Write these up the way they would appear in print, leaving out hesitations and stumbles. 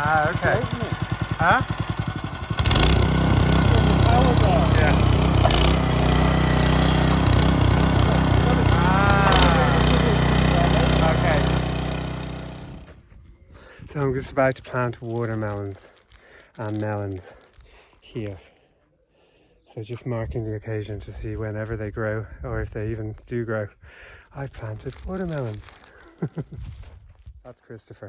Ah, okay. Isn't it? Huh? Power bar. Yeah. Ah, okay. So I'm just about to plant watermelons and melons here. So just marking the occasion to see whenever they grow, or if they even do grow. I planted watermelons. That's Christopher.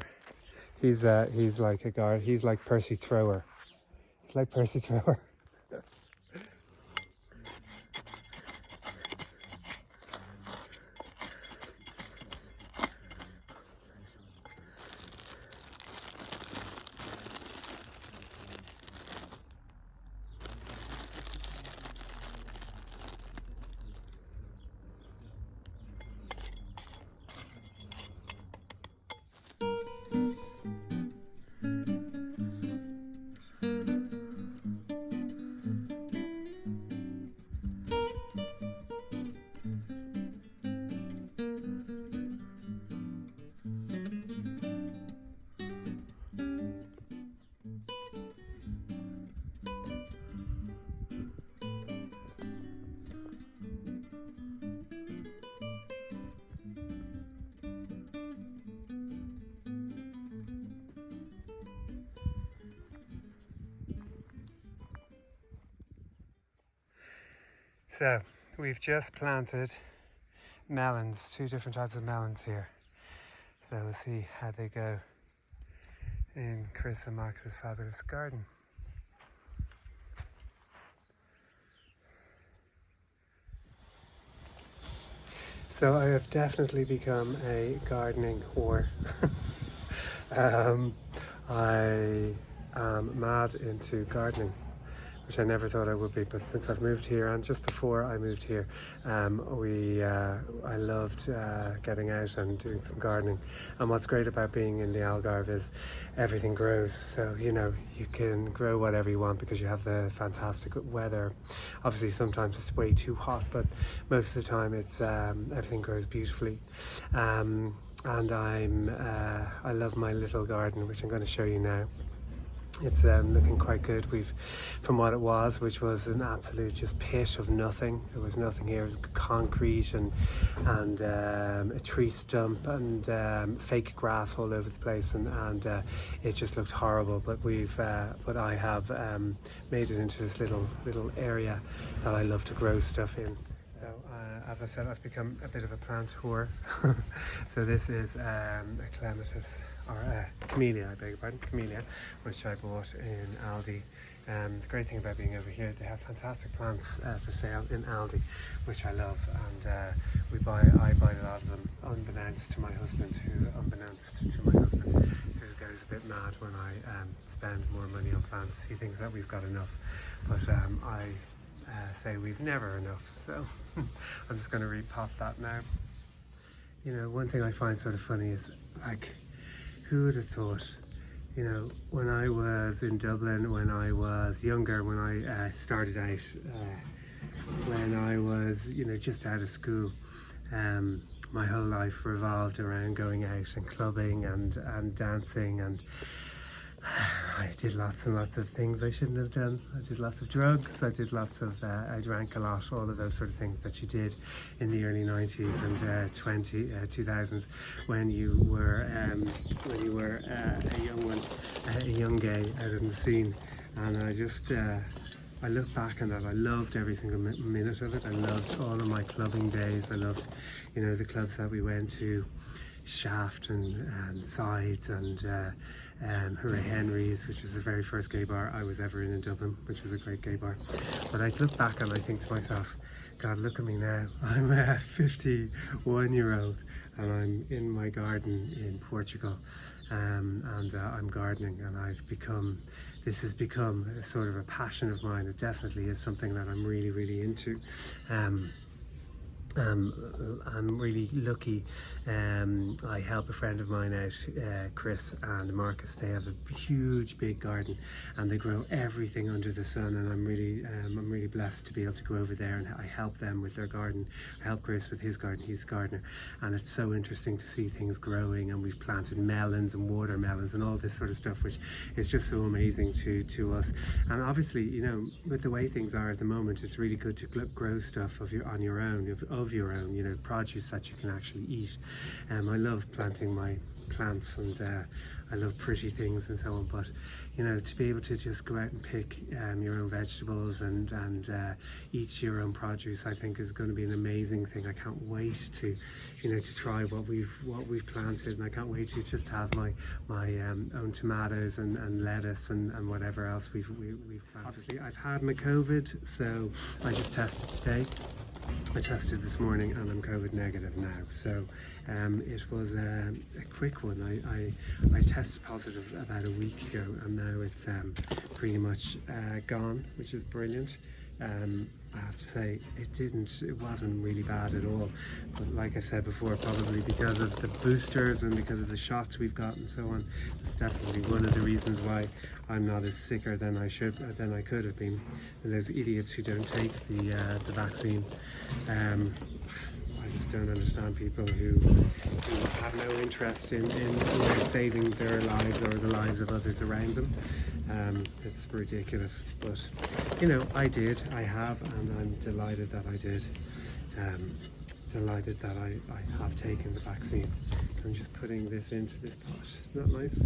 He's like a guard. He's like Percy Thrower. He's like Percy Thrower. So we've just planted melons, 2 different types of melons here. So we'll see how they go in Chris and Marcus's fabulous garden. So I have definitely become a gardening whore. I am mad into gardening, which I never thought I would be, but since I've moved here, and just before I moved here, I loved getting out and doing some gardening. And what's great about being in the Algarve is everything grows, so you know you can grow whatever you want because you have the fantastic weather. Obviously sometimes it's way too hot, but most of the time it's everything grows beautifully. And I love my little garden, which I'm going to show you now. It's looking quite good. From what it was, which was an absolute just pit of nothing. There was nothing here. It was concrete and a tree stump and fake grass all over the place, and it just looked horrible. But I have made it into this little area that I love to grow stuff in. So as I said, I've become a bit of a plant whore. So this is a clematis, or a camellia, I beg your pardon, camellia, which I bought in Aldi. The great thing about being over here, they have fantastic plants for sale in Aldi, which I love, and I buy a lot of them unbeknownst to my husband, who goes a bit mad when I spend more money on plants. He thinks that we've got enough, but I say we've never enough, so I'm just going to repot that now. You know, one thing I find sort of funny is, like, who would have thought, you know, when I was in Dublin, when I was younger, when I started out, when I was, you know, just out of school, my whole life revolved around going out and clubbing and dancing, and I did lots and lots of things I shouldn't have done. I did lots of drugs, I drank a lot, all of those sort of things that you did in the early 90s and 2000s when you were a young one, a young gay out in the scene. And I look back on that. I loved every single minute of it. I loved all of my clubbing days. I loved, you know, the clubs that we went to, Shaft and Sides and Hooray Henry's, which is the very first gay bar I was ever in Dublin, which was a great gay bar. But I look back and I think to myself, God, look at me now. I'm a 51-year-old and I'm in my garden in Portugal, and I'm gardening, and this has become a sort of a passion of mine. It definitely is something that I'm really, really into. I'm really lucky. I help a friend of mine out, Chris and Marcus. They have a huge, big garden, and they grow everything under the sun. And I'm really blessed to be able to go over there, and I help them with their garden. I help Chris with his garden. He's a gardener, and it's so interesting to see things growing. And we've planted melons and watermelons and all this sort of stuff, which is just so amazing to us. And obviously, you know, with the way things are at the moment, it's really good to grow stuff on your own, of your own, you know, produce that you can actually eat. I love planting my plants, and I love pretty things and so on, but you know, to be able to just go out and pick your own vegetables and eat your own produce, I think is going to be an amazing thing. I can't wait to, you know, to try what we've planted, and I can't wait to just have my own tomatoes and lettuce and whatever else we've planted. Obviously, I've had my COVID, so I just tested today. I tested this morning and I'm COVID negative now, so it was a quick one. I tested positive about a week ago, and now it's pretty much gone, which is brilliant. I have to say it wasn't really bad at all, but like I said before, probably because of the boosters and because of the shots we've got and so on, that's definitely one of the reasons why I'm not as sicker than I could have been. And those idiots who don't take the vaccine, I just don't understand people who have no interest in you know, saving their lives or the lives of others around them. It's ridiculous, but you know, I have, and I'm delighted that I did. Delighted that I have taken the vaccine. I'm just putting this into this pot. Isn't that nice?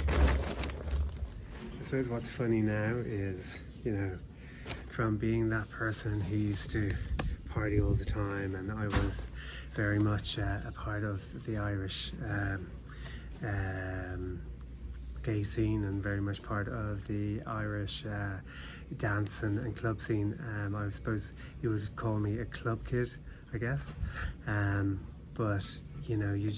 I suppose what's funny now is, you know, from being that person who used to party all the time, and I was very much a part of the Irish gay scene, and very much part of the Irish dance and club scene. I suppose you would call me a club kid, I guess. But you know, you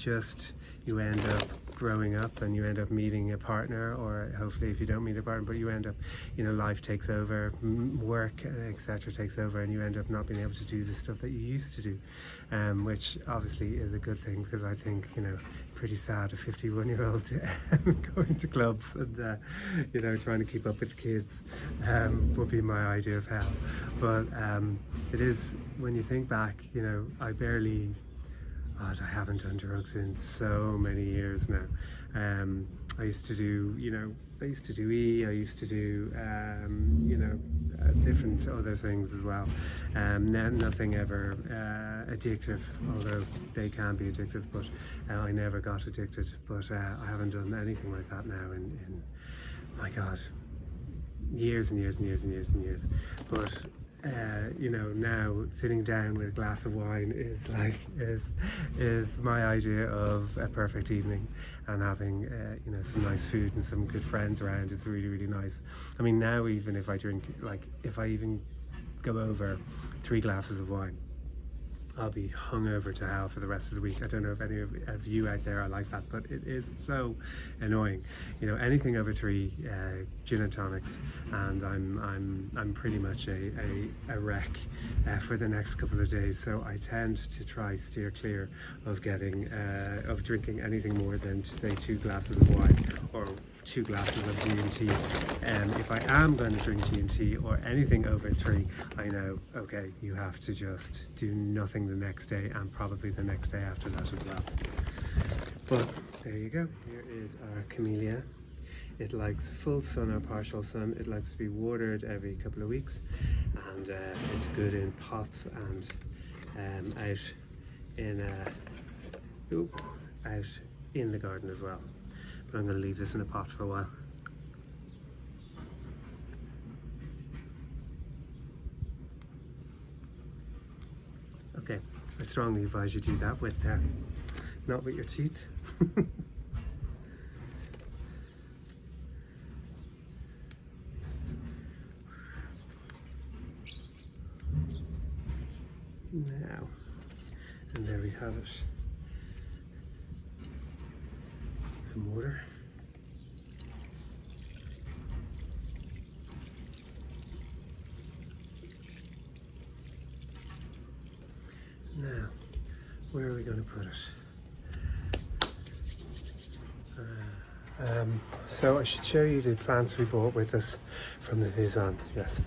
end up growing up and you end up meeting a partner, or hopefully if you don't meet a partner, but you end up, you know, life takes over, work, etc. takes over, and you end up not being able to do the stuff that you used to do, which obviously is a good thing, because I think, you know, pretty sad a 51-year-old going to clubs and you know, trying to keep up with the kids would be my idea of hell. But it is, when you think back, you know, I haven't done drugs in so many years now. I used to do, you know, I used to do you know, different other things as well. Nothing ever addictive, although they can be addictive, but I never got addicted. But I haven't done anything like that now in my God, years and years and years and years and years. But you know, now sitting down with a glass of wine is my idea of a perfect evening, and having you know, some nice food and some good friends around is really, really nice. I mean, now even if I drink, like if I even go over 3 glasses of wine, I'll be hungover to hell for the rest of the week. I don't know if any of you out there are like that, but it is so annoying. You know, anything over 3 gin and tonics, and I'm pretty much a wreck for the next couple of days. So I tend to try steer clear of drinking anything more than, say, 2 glasses of wine or 2 glasses of G&T. If I am going to drink G&T or anything over 3, I know, okay, you have to just do nothing the next day, and probably the next day after that as well. But there you go. Here is our camellia. It likes full sun or partial sun. It likes to be watered every couple of weeks, and it's good in pots and out in the garden as well. But I'm going to leave this in a pot for a while. Okay, I strongly advise you do that with not with your teeth. Now, and there we have it. Some water. where are we going to put it? So I should show you the plants we bought with us from the Nizan. Yes.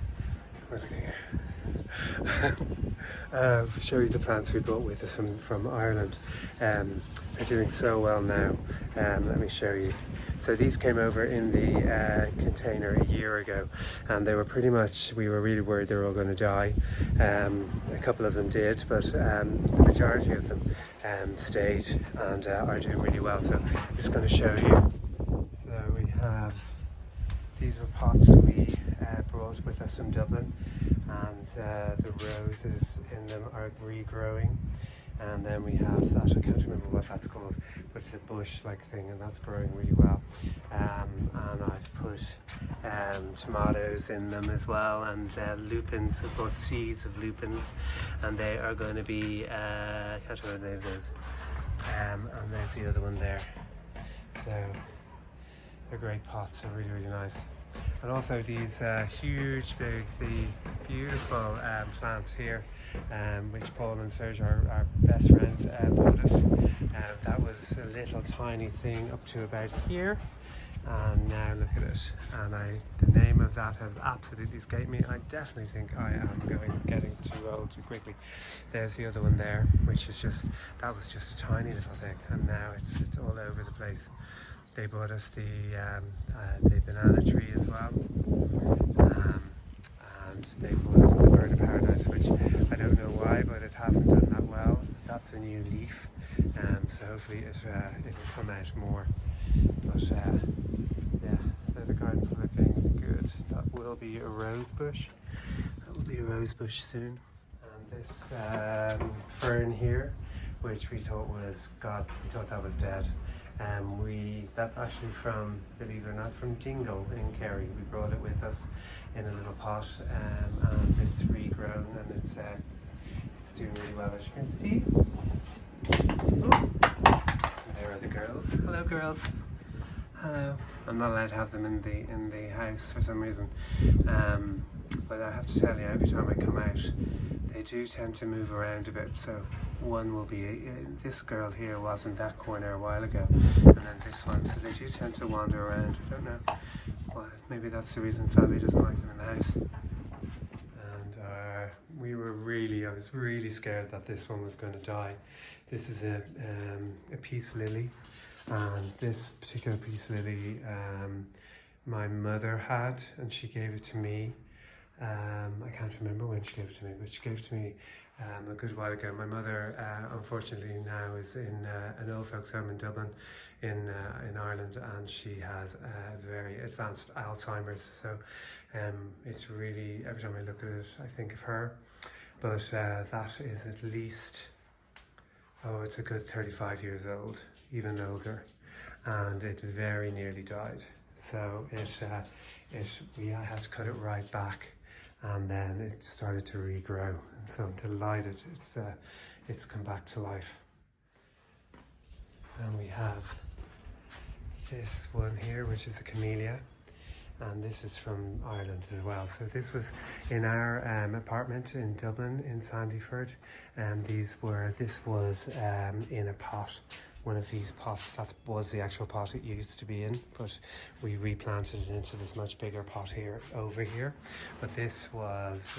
Show you the plants we brought with us from Ireland. They're doing so well now. Let me show you. So these came over in the container a year ago, and they were pretty much, we were really worried they were all going to die. A couple of them did, but the majority of them stayed and are doing really well. So I'm just going to show you. So we have, these were pots we brought with us from Dublin, and the roses in them are regrowing. And then we have that, I can't remember what that's called, but it's a bush like thing, and that's growing really well. And I've put tomatoes in them as well, and lupins. I brought seeds of lupins, and they are going to be, I can't remember the name of those. And there's the other one there. So they're great pots, they're really, really nice. And also these huge, big, the beautiful plants here, which Paul and Serge, our best friends, bought us. That was a little tiny thing up to about here, and now look at it. And the name of that has absolutely escaped me. I definitely think I am getting too old too quickly. There's the other one there, which is just, that was just a tiny little thing, and now it's all over the place. They bought us the banana tree as well, and they bought us the bird of paradise, which I don't know why, but it hasn't done that well. That's a new leaf, so hopefully it'll come out more. But yeah, so the garden's looking good. That will be a rose bush. That will be a rose bush soon. And this fern here, which we thought was, God, we thought that was dead. That's actually from, believe it or not, from Dingle in Kerry. We brought it with us in a little pot, and it's regrown, and it's doing really well, as you can see. Oh, there are the girls. Hello, girls. Hello. I'm not allowed to have them in the house for some reason, but I have to tell you, every time I come out, they do tend to move around a bit. So one will be, this girl here was in that corner a while ago, and then this one, so they do tend to wander around. I don't know why. Maybe that's the reason Fabi doesn't like them in the house. And I was really scared that this one was going to die. This is a peace lily, and this particular peace lily my mother had, and she gave it to me. I can't remember when she gave it to me, but she gave it to me a good while ago. My mother, unfortunately, now is in an old folks home in Dublin, in Ireland, and she has very advanced Alzheimer's. So it's really, every time I look at it, I think of her. But that is at least, it's a good 35 years old, even older, and it very nearly died. So I had to cut it right back, and then it started to regrow. And so I'm delighted it's come back to life. And we have this one here, which is a camellia, and this is from Ireland as well. So this was in our apartment in Dublin, in Sandyford, and this was in a pot. One of these pots, that was the actual pot it used to be in, but we replanted it into this much bigger pot here, over here. But this was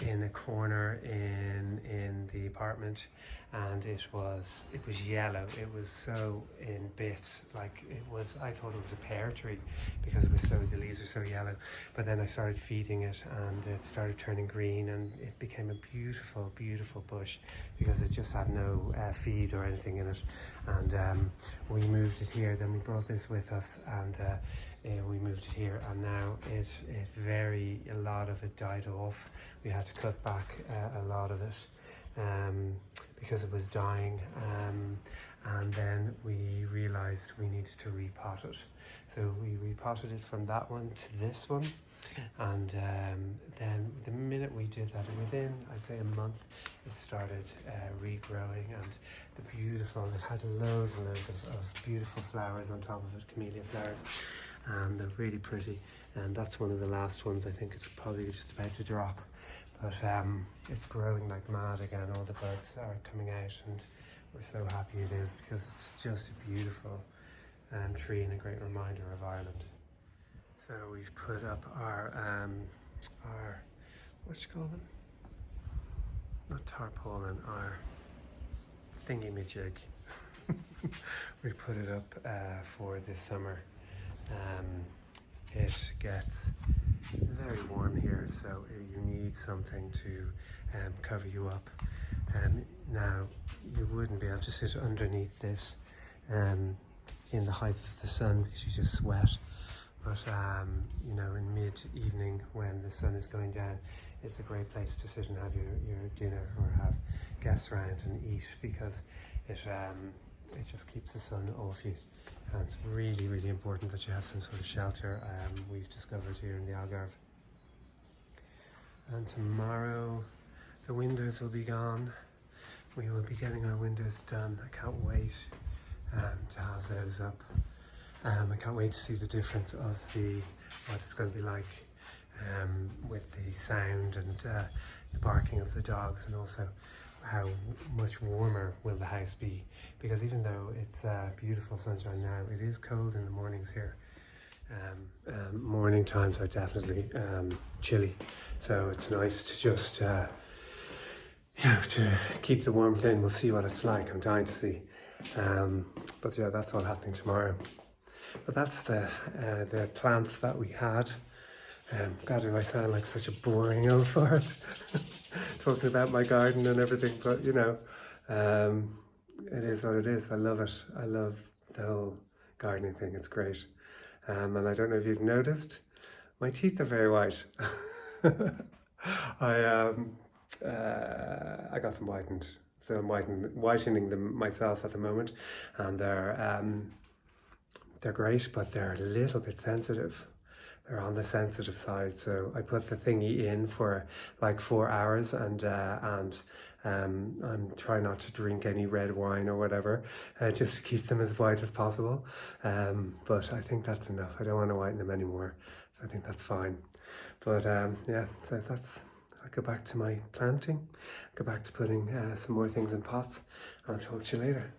in a corner in the apartment, and it was yellow. It was so in bits, like I thought it was a pear tree because the leaves were so yellow. But then I started feeding it, and it started turning green, and it became a beautiful, beautiful bush because it just had no feed or anything in it. And we moved it here. Then we brought this with us, and we moved it here, and now a lot of it died off. We had to cut back a lot of it because it was dying, and then we realized we needed to repot it. So we repotted it from that one to this one, and then the minute we did that, within, I'd say, a month, it started regrowing, and it had loads and loads of beautiful flowers on top of it, camellia flowers, and they're really pretty. And that's one of the last ones. I think it's probably just about to drop, but it's growing like mad again. All the buds are coming out, and we're so happy it is, because it's just a beautiful tree and a great reminder of Ireland. So we've put up our what you call them? Not tarpaulin, our thingy-majig. We've put it up for this summer. It gets very warm here, so you need something to cover you up. Now, you wouldn't be able to sit underneath this in the height of the sun, because you just sweat. But you know, in mid-evening when the sun is going down, it's a great place to sit and have your dinner, or have guests around and eat, because it just keeps the sun off you. And it's really, really important that you have some sort of shelter, we've discovered here in the Algarve. And tomorrow the windows will be gone. We will be getting our windows done. I can't wait to have those up. I can't wait to see the difference of what it's going to be like with the sound and the barking of the dogs, and also how much warmer will the house be, because even though it's beautiful sunshine now, it is cold in the mornings here. Morning times are definitely chilly, so it's nice to just to keep the warmth in. We'll see what it's like. I'm dying to see, but yeah, that's all happening tomorrow. But that's the plants that we had. God, do I sound like such a boring old fart talking about my garden and everything, but you know, it is what it is. I love it. I love the whole gardening thing. It's great. And I don't know if you've noticed, my teeth are very white. I got them whitened, so I'm whitening them myself at the moment, and they're great, but they're a little bit sensitive. They're on the sensitive side, so I put the thingy in for like 4 hours, and I'm trying not to drink any red wine or whatever, just to keep them as white as possible. But I think that's enough. I don't want to whiten them anymore. So I think that's fine. But yeah, so I'll go back to my planting, go back to putting some more things in pots, and I'll talk to you later.